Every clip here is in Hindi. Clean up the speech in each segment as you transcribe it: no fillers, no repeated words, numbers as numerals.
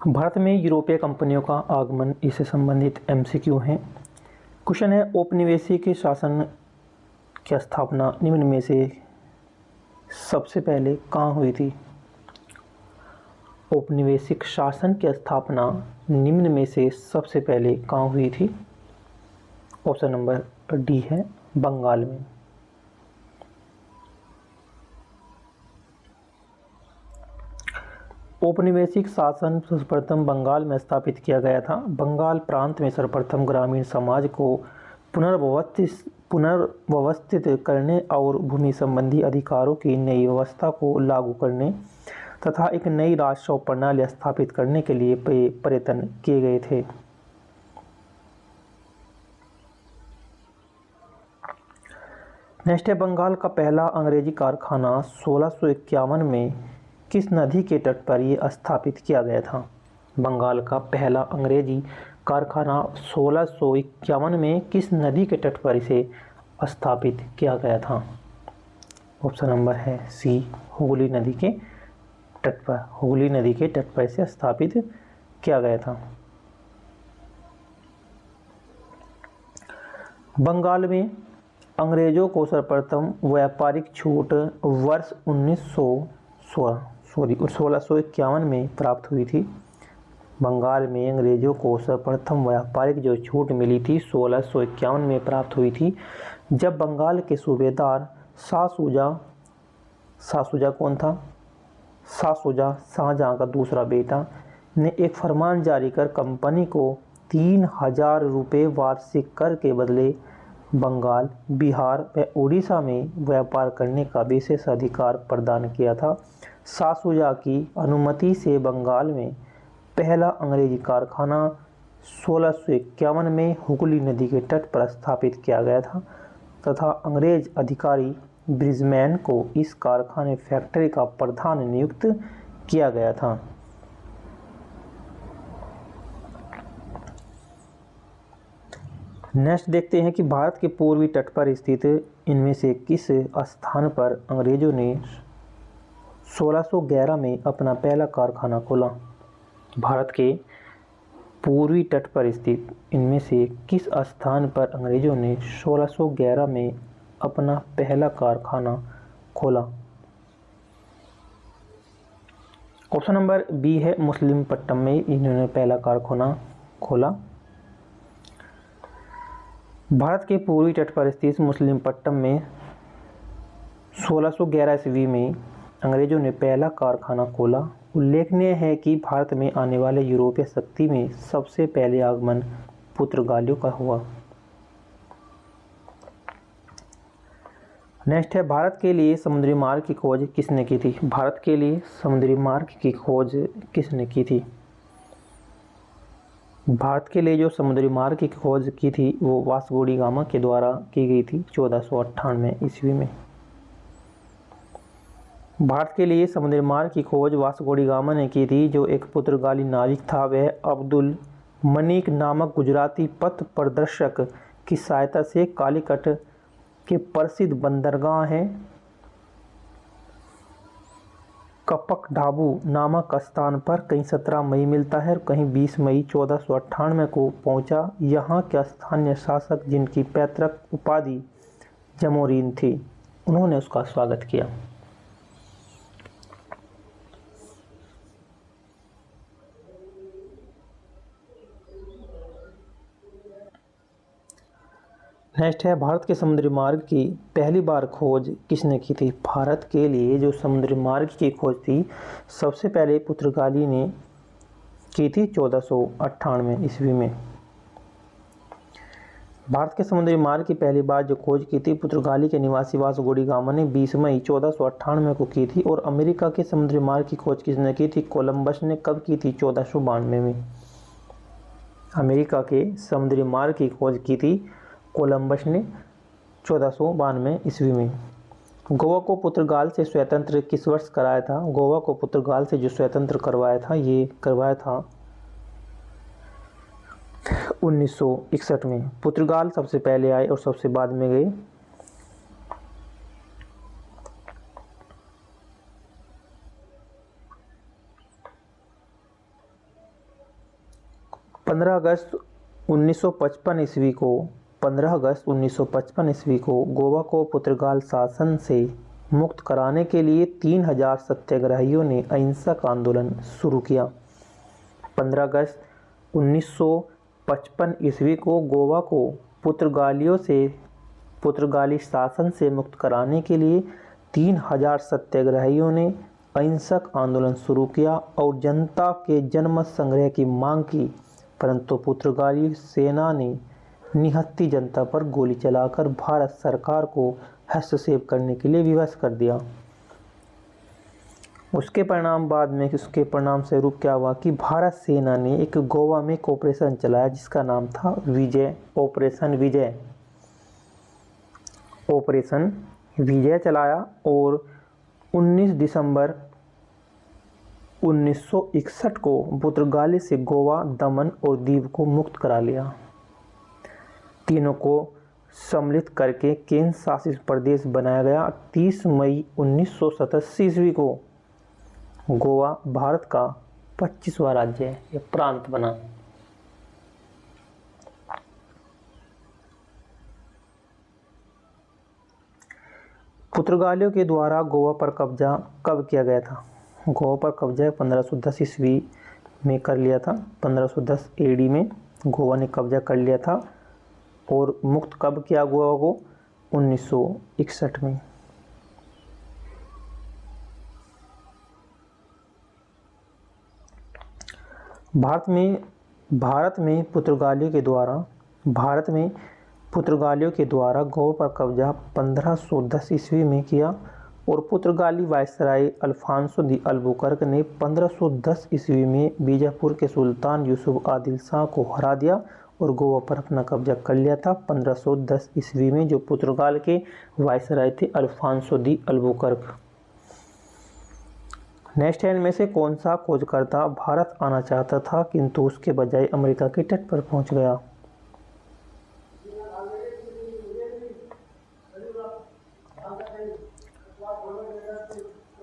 भारत में यूरोपीय कंपनियों का आगमन, इससे संबंधित एमसीक्यू हैं। क्वेश्चन है, औपनिवेशिक शासन की स्थापना निम्न में से सबसे पहले कहाँ हुई थी? औपनिवेशिक शासन की स्थापना निम्न में से सबसे पहले कहाँ हुई थी? ऑप्शन नंबर डी है बंगाल में। औपनिवेशिक शासन सर्वप्रथम बंगाल में स्थापित किया गया था। बंगाल प्रांत में सर्वप्रथम ग्रामीण समाज को पुनर्व्यवस्थित करने और भूमि संबंधी अधिकारों की नई व्यवस्था को लागू करने तथा एक नई राजस्व प्रणाली स्थापित करने के लिए प्रयत्न किए गए थे। नेक्स्ट है, बंगाल का पहला अंग्रेजी कारखाना 1651 में किस नदी के तट पर यह स्थापित किया गया था? बंगाल का पहला अंग्रेजी कारखाना 1651 में किस नदी के तट पर इसे स्थापित किया गया था? ऑप्शन नंबर है सी, हुगली नदी के तट पर। हुगली नदी के तट पर इसे स्थापित किया गया था। बंगाल में अंग्रेजों को सर्वप्रथम व्यापारिक छूट वर्ष 1651 में प्राप्त हुई थी। बंगाल में अंग्रेजों को सर्वप्रथम व्यापारिक जो छूट मिली थी 1651 में प्राप्त हुई थी, जब बंगाल के सूबेदार शाहशुजा कौन था? शाहशुजा, शाहजहां का दूसरा बेटा, ने एक फरमान जारी कर कंपनी को 3000 रुपये वार्षिक कर के बदले बंगाल, बिहार व उड़ीसा में व्यापार करने का विशेष अधिकार प्रदान किया था। शाहशुजा की अनुमति से बंगाल में पहला अंग्रेजी कारखाना 1651 में हुगली नदी के तट पर स्थापित किया गया था तथा अंग्रेज अधिकारी ब्रिजमैन को इस कारखाने फैक्ट्री का प्रधान नियुक्त किया गया था। नेक्स्ट देखते हैं कि भारत के पूर्वी तट पर स्थित इनमें से किस स्थान पर अंग्रेजों ने 1611 में अपना पहला कारखाना खोला? भारत के पूर्वी तट पर स्थित इनमें से किस स्थान पर अंग्रेजों ने 1611 में अपना पहला कारखाना खोला? ऑप्शन नंबर बी है मुसलिमपट्टनम में इन्होंने पहला कारखाना खोला। भारत के पूर्वी तट पर स्थित मुसलिमपट्टनम में 1611 ईस्वी में अंग्रेजों ने पहला कारखाना खोला। उल्लेखनीय है कि भारत में आने वाले यूरोपीय शक्ति में सबसे पहले आगमन पुर्तगालियों का हुआ। नेक्स्ट है, भारत के लिए समुद्री मार्ग की खोज किसने की थी? भारत के लिए समुद्री मार्ग की खोज किसने की थी? भारत के लिए जो समुद्री मार्ग की खोज की थी वो वास्को डी गामा के द्वारा की गई थी 1498 ईस्वी में। भारत के लिए समुद्री मार्ग की खोज वास्को डी गामा ने की थी, जो एक पुर्तगाली नाविक था। वह अब्दुल मनीक नामक गुजराती पथ प्रदर्शक की सहायता से कालीकट के प्रसिद्ध बंदरगाह है कपकडाबू नामक स्थान पर कहीं 17 मई मिलता है और कहीं 20 मई 1498 को पहुंचा। यहाँ के स्थानीय शासक, जिनकी पैतृक उपाधि जमोरीन थी, उन्होंने उसका स्वागत किया। नेक्स्ट है, भारत के समुद्री मार्ग की पहली बार खोज किसने की थी? भारत के लिए जो समुद्री मार्ग की खोज थी सबसे पहले पुर्तगाली ने की थी 1498 ईस्वी में। भारत के समुद्री मार्ग की पहली बार जो खोज की थी पुर्तगाली के निवासी वास्को डी गामा ने 20 मई 1498 को की थी। और अमेरिका के समुद्री मार्ग की खोज किसने की थी? कोलंबस ने कब की थी? 1492 में। अमेरिका के समुद्री मार्ग की खोज की थी कोलंबस ने 1492 ईस्वी में। गोवा को पुर्तगाल से स्वतंत्र किस वर्ष कराया था? गोवा को पुर्तगाल से जो स्वतंत्र करवाया था, ये करवाया था 1961 में। पुर्तगाल सबसे पहले आए और सबसे बाद में गए। 15 अगस्त 1955 ईस्वी को 15 अगस्त 1955 ईस्वी को गोवा को पुर्तगाल शासन से मुक्त कराने के लिए 3000 सत्याग्रहियों ने अहिंसक आंदोलन शुरू किया। 15 अगस्त 1955 ईस्वी को गोवा को पुर्तगाली शासन से मुक्त कराने के लिए 3000 सत्याग्रहियों ने अहिंसक आंदोलन शुरू किया और जनता के जनमत संग्रह की मांग की, परंतु पुर्तगाली सेना ने निहत्थी जनता पर गोली चलाकर भारत सरकार को हस्तक्षेप करने के लिए विवश कर दिया। उसके परिणाम स्वरूप क्या हुआ कि भारत सेना ने एक गोवा में एक ऑपरेशन चलाया जिसका नाम था ऑपरेशन विजय चलाया और 19 दिसंबर 1961 को पुर्तगाली से गोवा, दमन और दीव को मुक्त करा लिया। तीनों को सम्मिलित करके केंद्र शासित प्रदेश बनाया गया। 30 मई 1987 ईस्वी को गोवा भारत का 25वां राज्य या प्रांत बना। पुर्तगालियों के द्वारा गोवा पर कब्जा कब किया गया था? गोवा पर कब्जा 1510 ईस्वी में कर लिया था। 1510 एडी में गोवा ने कब्जा कर लिया था और मुक्त कब किया गोवा को? 1961 में। भारत में पुर्तगालियों के द्वारा गोवा पर कब्जा 1510 ईस्वी में किया और पुर्तगाली वायसराय अल्फांसो दी अल्बुकर्क ने 1510 ईस्वी में बीजापुर के सुल्तान यूसुफ आदिल शाह को हरा दिया और गोवा पर अपना कब्जा कर लिया था। 1510 ईस्वी में जो पुर्तगाल के वायसराय थे अल्फांसो दी अल्बुकर्क। नेक्स्ट है, इनमें से कौन सा खोजकर्ता भारत आना चाहता था किंतु उसके बजाय अमेरिका के तट पर पहुंच गया?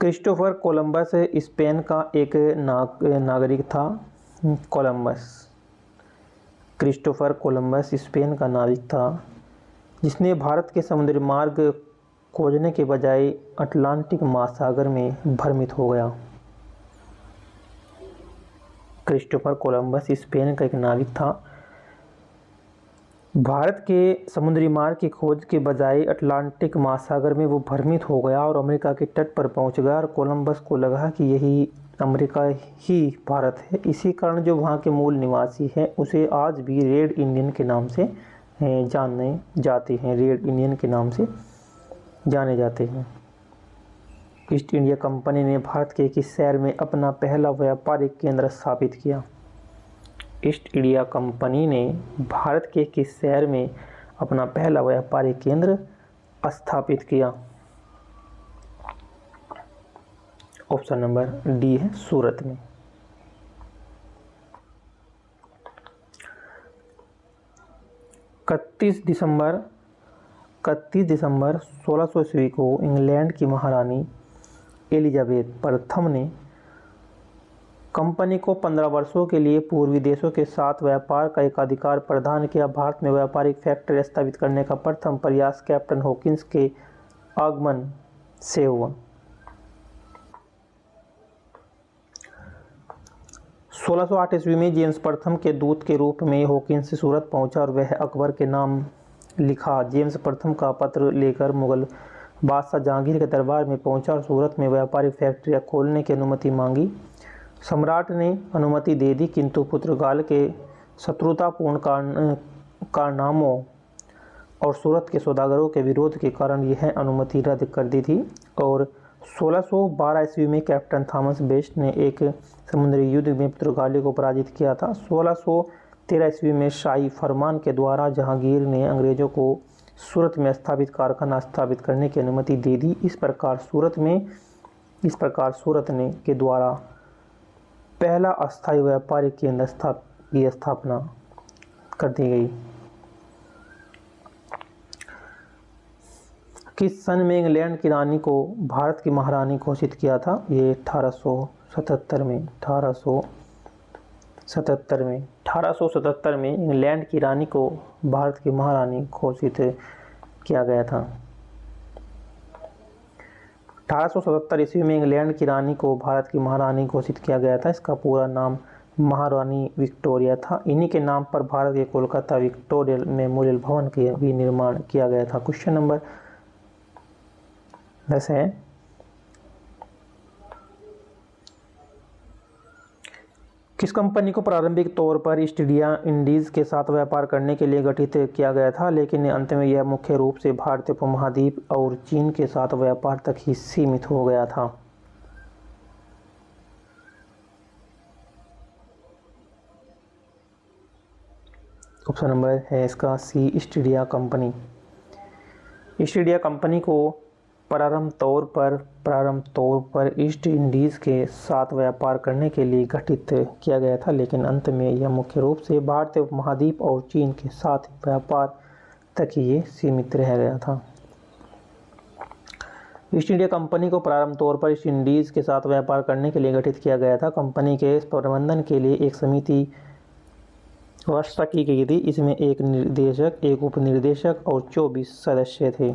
क्रिस्टोफर कोलंबस स्पेन का एक नागरिक था। क्रिस्टोफर कोलंबस स्पेन का नाविक था जिसने भारत के समुद्री मार्ग खोजने के बजाय अटलांटिक महासागर में भ्रमित हो गया। क्रिस्टोफर कोलंबस स्पेन का एक नाविक था। भारत के समुद्री मार्ग की खोज के बजाय अटलांटिक महासागर में वो भ्रमित हो गया और अमेरिका के तट पर पहुंच गया और कोलंबस को लगा कि यही अमेरिका ही भारत है। इसी कारण जो वहाँ के मूल निवासी हैं उसे आज भी रेड इंडियन के नाम से जाने जाते हैं। रेड इंडियन के नाम से जाने जाते हैं। ईस्ट इंडिया कंपनी ने भारत के किस शहर में अपना पहला व्यापारिक केंद्र स्थापित किया? ईस्ट इंडिया कंपनी ने भारत के किस शहर में अपना पहला व्यापारिक केंद्र स्थापित किया? ऑप्शन नंबर डी है सूरत में। इकतीस दिसंबर 1600 ईस्वी को इंग्लैंड की महारानी एलिजाबेथ प्रथम ने कंपनी को 15 वर्षों के लिए पूर्वी देशों के साथ व्यापार का एक अधिकार प्रदान किया। भारत में व्यापारिक फैक्ट्री स्थापित करने का प्रथम प्रयास कैप्टन हॉकिंस के आगमन से हुआ। 1608 ईस्वी में जेम्स प्रथम के दूत के रूप में हॉकिंस सूरत पहुंचा और वह अकबर के नाम लिखा जेम्स प्रथम का पत्र लेकर मुगल बादशाह जहांगीर के दरबार में पहुंचा और सूरत में व्यापारिक फैक्ट्रियां खोलने की अनुमति मांगी। सम्राट ने अनुमति दे दी किंतु पुर्तगाल के शत्रुतापूर्ण कारनामों और सूरत के सौदागरों के विरोध के कारण यह अनुमति रद्द कर दी थी और 1612 ईस्वी में कैप्टन थॉमस बेस्ट ने एक समुद्री युद्ध में पुर्तगालियों को पराजित किया था। 1613 ईस्वी में शाही फरमान के द्वारा जहांगीर ने अंग्रेजों को सूरत में स्थापित कारखाना स्थापित करने की अनुमति दे दी। इस प्रकार सूरत के द्वारा पहला अस्थायी व्यापारिक केंद्र की स्थापना कर दी गई। किस सन में इंग्लैंड की रानी को भारत की महारानी घोषित किया था? ये 1877 में 77 में 1877 में इंग्लैंड की रानी को भारत की महारानी घोषित किया गया था। 1877 ईस्वी में इंग्लैंड की रानी को भारत की महारानी घोषित किया गया था। इसका पूरा नाम महारानी विक्टोरिया था। इन्हीं के नाम पर भारत के कोलकाता विक्टोरिया मेमोरियल भवन का भी निर्माण किया गया था। क्वेश्चन नंबर 10 है, किस कंपनी को प्रारंभिक तौर पर ईस्ट इंडीज के साथ व्यापार करने के लिए गठित किया गया था, लेकिन अंत में यह मुख्य रूप से भारतीय उपमहाद्वीप और चीन के साथ व्यापार तक ही सीमित हो गया था? ऑप्शन नंबर है इसका C, East India Company. East India Company को प्रारंभ तौर पर ईस्ट इंडीज़ के साथ व्यापार करने के लिए गठित किया गया था, लेकिन अंत में यह मुख्य रूप से भारतीय उपमहाद्वीप और चीन के साथ व्यापार तक ही ये सीमित रह गया था। ईस्ट इंडिया कंपनी को प्रारंभ तौर पर ईस्ट इंडीज़ के साथ व्यापार करने के लिए गठित किया गया था। कंपनी के प्रबंधन के लिए एक समिति व्यवस्था की गई थी। इसमें एक निर्देशक, एक उपनिर्देशक और 24 सदस्य थे।